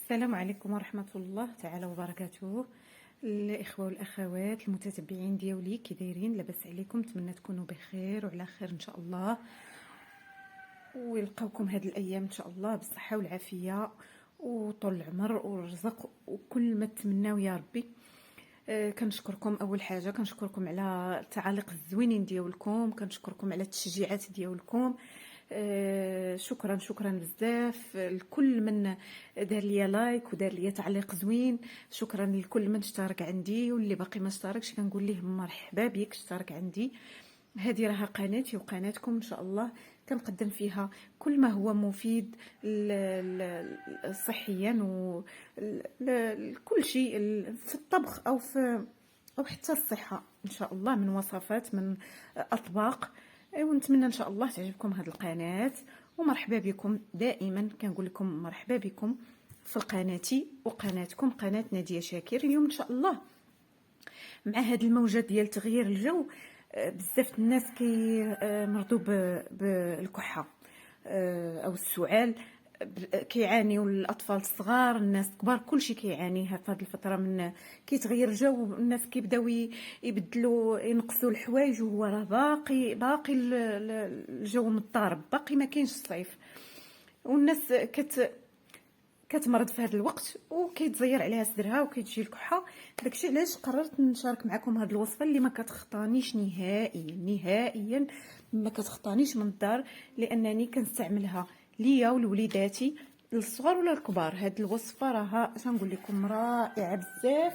السلام عليكم ورحمة الله تعالى وبركاته. الإخوة والأخوات المتتبعين ديالي كي دايرين؟ لاباس عليكم؟ نتمنى تكونوا بخير وعلى خير إن شاء الله، ويلقاوكم هاد الأيام إن شاء الله بالصحة والعافية وطول العمر والرزق وكل ما تمناو يا ربي. كنشكركم اول حاجه، كنشكركم على التعاليق الزوينين ديالكم، كنشكركم على التشجيعات ديالكم. شكرا شكرا بزاف لكل من دار ليا لايك ودار ليا تعليق زوين. شكرا لكل من اشترك عندي، واللي باقي ما اشتركش كنقول ليه مرحبا بك اشترك عندي. هذه راها قناتي وقناتكم ان شاء الله، كنقدم فيها كل ما هو مفيد صحيا وكل شيء في الطبخ او حتى الصحه ان شاء الله، من وصفات، من اطباق. ونتمنى ان شاء الله تعجبكم هذه القناه، ومرحبا بكم دائما. كنقول لكم مرحبا بكم في قناتي وقناتكم، قناه ناديه شاكر. اليوم ان شاء الله مع هذه الموجه ديال تغيير الجو، بزاف الناس مرضوا بالكحه او السعال، كيعانيو الاطفال الصغار، الناس الكبار، كلشي كيعانيها في هذه الفتره. من كيتغير الجو الناس كيبداو يبدلوا ينقصوا الحوايج، وهو راه باقي الجو مضطرب، باقي ما كاينش الصيف، والناس كتمرض في هذا الوقت وكيتزير عليها صدرها وكتجي الكحه. داكشي علاش قررت نشارك معكم هذه الوصفه اللي ما كتخطانيش نهائيا ما كتخطانيش من الدار، لانني كنستعملها ليا ولوليداتي الصغار ولا الكبار. هذه الوصفه راها تنقول لكم رائعه بزاف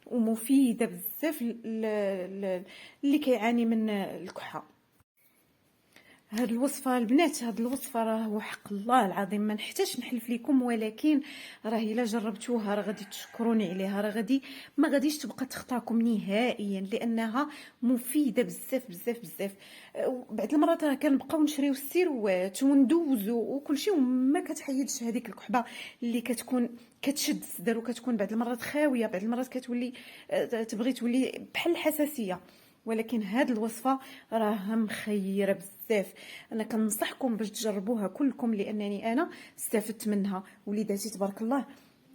ومفيده بزاف اللي كيعاني من الكحه. هاد الوصفه البنات، هاد الوصفه راه وحق الله العظيم ما نحتاجش نحلف لكم، ولكن راه الا جربتوها راه غادي تشكروني عليها، راه ما غاديش تبقى تخطاكم نهائيا، لانها مفيده بزاف بزاف بزاف. بعض المرات راه كنبقاو نشريو السيروات وندوزو وكل شيء، وما كتحيدش هذيك الكحبه اللي كتكون كتشد الصدر، وكتكون بعض المرات خاويه، بعض المرات كتولي تبغي تولي بحال الحساسيه. ولكن هاد الوصفه راها مخيره بزاف. انا كنصحكم باش تجربوها كلكم، لانني انا استفدت منها. وليداتي تبارك الله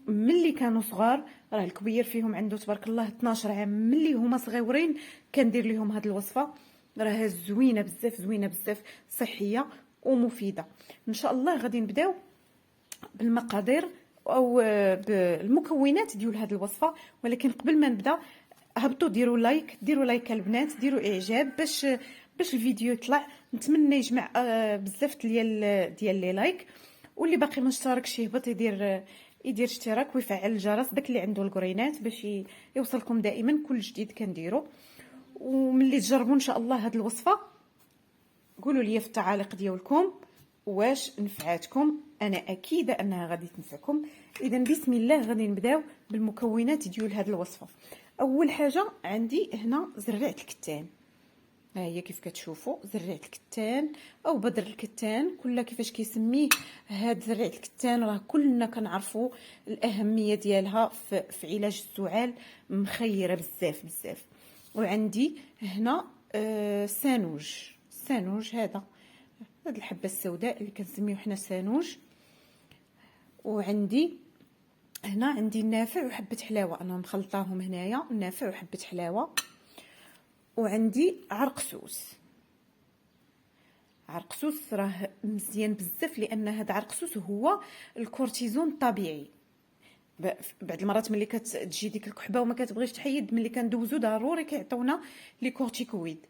ملي كانوا صغار، راه الكبير فيهم عنده تبارك الله 12 عام، ملي هما صغيورين كندير لهم هاد الوصفه، راها زوينه بزاف، زوينه بزاف، صحيه ومفيده. ان شاء الله غادي نبداو بالمقادير او بالمكونات ديال هذه الوصفه. ولكن قبل ما نبدا، هبطوا ديروا لايك البنات، ديروا اعجاب باش الفيديو يطلع. نتمنى يجمع بزاف ديال لي لايك، واللي باقي ما اشتركش يهبط يدير اشتراك ويفعل الجرس، داك اللي عنده القرينات، باش يوصلكم دائما كل جديد كنديرو. وملي تجربوا ان شاء الله هذه الوصفه قولوا لي في التعاليق ديالكم واش نفعاتكم. انا اكيده انها غادي تنفعكم. اذا بسم الله غادي نبداو بالمكونات ديال هذه الوصفه. اول حاجه عندي هنا زرعه الكتان، ها هي كيف كتشوفوا زرعه الكتان او بدر الكتان، كلها كيفاش كيسميه. هاد زرعه الكتان راه كلنا كنعرفوا الاهميه ديالها في علاج السعال، مخيره بزاف بزاف. وعندي هنا سانوج، هذا الحبه السوداء اللي كنسميوه حنا سانوج. وعندي هنا النافع وحبه حلاوه، انا مخلطاهم هنايا، النافع وحبه حلاوه. وعندي عرقسوس راه مزيان بزاف، لان هذا عرقسوس هو الكورتيزون الطبيعي. بعض المرات ملي كتجي ديك الكحبه وما كتبغيش تحيد، ملي كندوزو ضروري كيعطيونا لي كورتيكويد،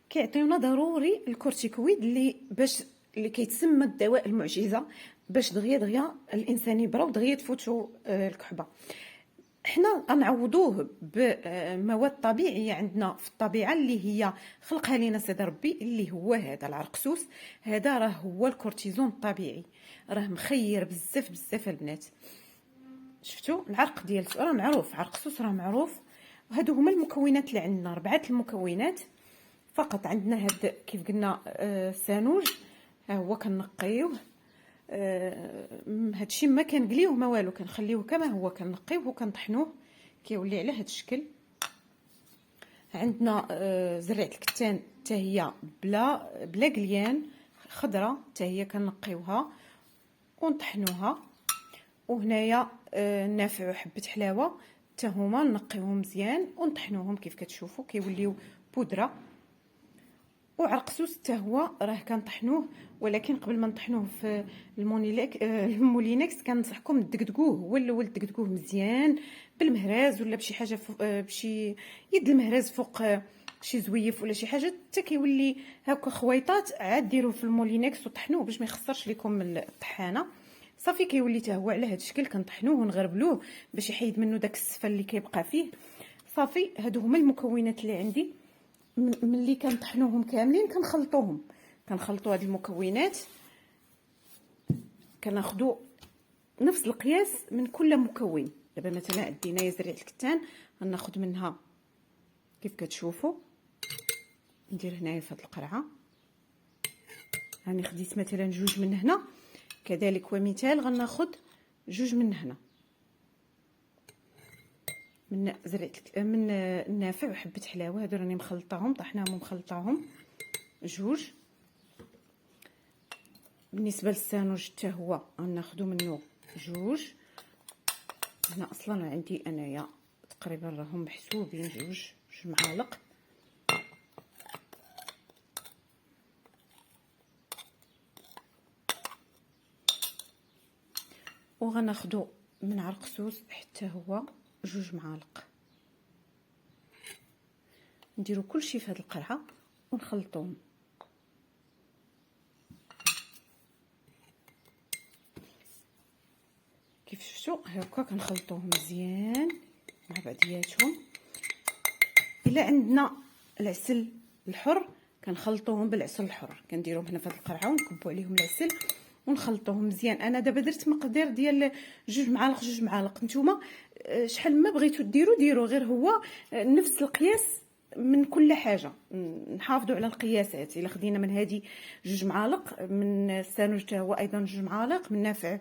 كيعطيونا ضروري الكورتيكويد اللي كيتسمى الدواء المعجزه، باش دغيا الانسان يبرا ودغيا تفوتو الكحبه. حنا غنعوضوه بمواد طبيعيه عندنا في الطبيعه، اللي هي خلقها لينا سيدي ربي، اللي هو هذا العرقسوس. هذا راه هو الكورتيزون الطبيعي، راه مخير بزاف بزاف البنات. شفتوا العرق ديال راه معروف، عرقسوس راه معروف. وهادو هما المكونات اللي عندنا، 4 المكونات فقط. عندنا هاد كيف قلنا سانوج، ها هو كنقيوه. هادشي ما كنقليوه ما والو، كنخليوه كما هو، كنقيوه وكنطحنوه كيولي على هاد الشكل. عندنا زرعه الكتان حتى هي بلا قليان، خضره حتى هي كنقيوها ونطحنوها. وهنايا النافع وحبه حلاوه حتى هما نقيوهم مزيان ونطحنوهم كيف كتشوفوا كيوليو بودره. وعرقسوس حتى هو راه كنطحنوه، ولكن قبل ما نطحنوه في المولينكس كننصحكم تدقدقوه هو الاول، تدقدقوه مزيان بالمهراز ولا بشي حاجه بشي يد المهراز فوق شي زويف ولا شي حاجه حتى كيولي هكا خويطات. عاد ديروه في المولينكس وطحنوه باش ما يخسرش لكم الطحانه. صافي كيولي حتى هو على هذا الشكل. كنطحنوه ونغربلوه باش يحيد منه داك السفل اللي كيبقى فيه. صافي هادو هما المكونات اللي عندي. ملي كنطحنوهم كاملين كنخلطوا هاد المكونات. كناخذوا نفس القياس من كل مكون. دابا مثلا عندنا زريعه الكتان غناخذ منها كيف كتشوفوا. ندير هنايا في هاد القرعه راني خديت مثلا 2 من هنا، كذلك ومثال غناخذ 2 من هنا من زريعه من النافع وحبه حلاوه. هادو راني مخلطاهم طحناهم ومخلطاهم 2. بالنسبه للسانوج حتى هو غناخذوا منه 2. هنا اصلا عندي انايا تقريبا راهم محسوبين 2 معالق. وغناخذوا من عرقسوس حتى هو 2 معالق. نديروا كلشي في هذه القرعه ونخلطوهم. كيف شفتوا هكا كنخلطوهم مزيان مع بعضياتهم. الا عندنا العسل الحر كنخلطوهم بالعسل الحر، كنديروهم هنا في هذه القرعه ونكبوا عليهم العسل ونخلطوهم مزيان. انا دابا درت مقدار ديال 2 معالق 2 معالق. نتوما شحال ما بغيتو ديروا غير هو نفس القياس من كل حاجه. نحافظوا على القياسات. الا خدينا من هذه 2 معالق، من السانوج حتى هو ايضا 2 معالق، من نافع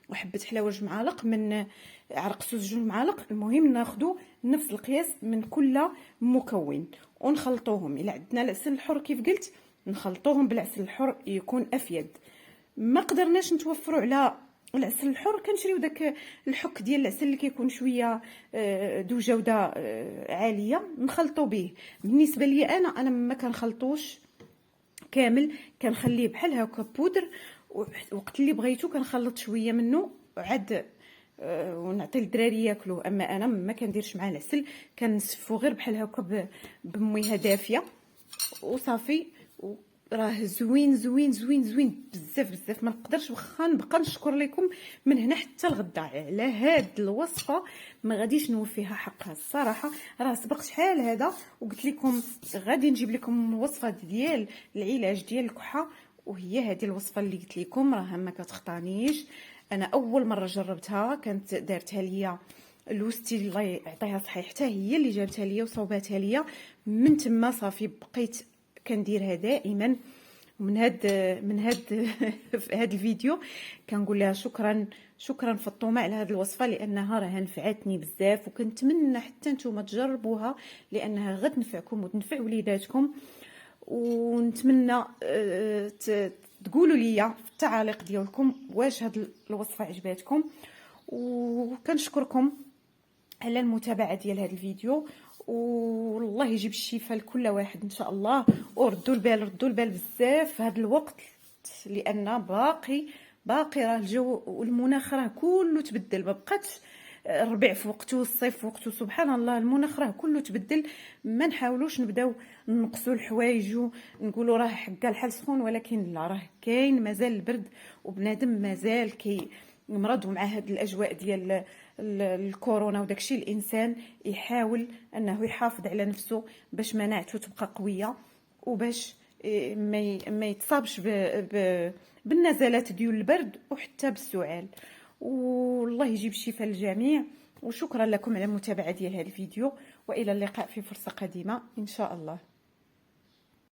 وحبه حلاوه 2 معالق، من عرقسوس 2 معالق. المهم ناخذوا نفس القياس من كل مكون ونخلطوهم. الا عندنا العسل الحر كيف قلت نخلطوهم بالعسل الحر يكون افيد. ما قدرناش نتوفروا على العسل الحر كنشريو داك الحك ديال العسل اللي كيكون شويه ذو جوده عاليه نخلطوا به. بالنسبه لي انا ما كنخلطوش كامل، كنخليه بحال هكا بودر. وقت اللي بغيتو كنخلط شويه منه عاد ونعطي للدراري ياكلوه. اما انا ما كنديرش مع العسل، كنسفو غير بحال هكا بميها دافيه وصافي. راه زوين زوين زوين زوين بزاف بزاف. ما نقدرش واخا نبقى نشكر لكم من هنا حتى الغدا على هاد الوصفه. ما غاديش نوفيها حقها الصراحه. راه سبق شحال هذا وقلت لكم غادي نجيب لكم وصفه ديال العلاج ديال الكحه، وهي هذه الوصفه اللي قلت لكم راه ما كتخطانيش. انا اول مره جربتها كانت دارتها ليا لوستي الله يعطيها الصحه، حتى هي اللي جابتها ليا وصوباتها ليا. من تما صافي بقيت كنديرها دائما. من هاد في هاد الفيديو كنقول لها شكرا فطومه على هذه الوصفه، لانها راه نفعتني بزاف. وكنتمنى حتى نتوما تجربوها لانها غتنفعكم وتنفع وليداتكم. ونتمنى تقولوا لي في التعاليق ديالكم واش هاد الوصفه عجباتكم. وكنشكركم على المتابعه ديال هذا الفيديو، والله يجيب الشفاء لكل واحد ان شاء الله. وردوا البال بزاف في هذا الوقت، لان باقي راه الجو والمناخ راه كله تبدل. ما بقاتش الربيع في وقته والصيف في وقته. سبحان الله المناخ راه كله تبدل. ما نحاولوش نبداو نقصوا الحوايج ونقولوا راه حكا الحال سخون، ولكن لا، راه كاين مازال البرد وبنادم مازال مرض. ومع هاد الاجواء ديال الكورونا وداكشي الانسان يحاول انه يحافظ على نفسه باش مناعته تبقى قويه وباش ما يتصابش بالنزلات ديال البرد وحتى بالسعال. والله يجيب الشفاء للجميع. وشكرا لكم على المتابعه ديال هذا الفيديو، والى اللقاء في فرصه قادمه ان شاء الله.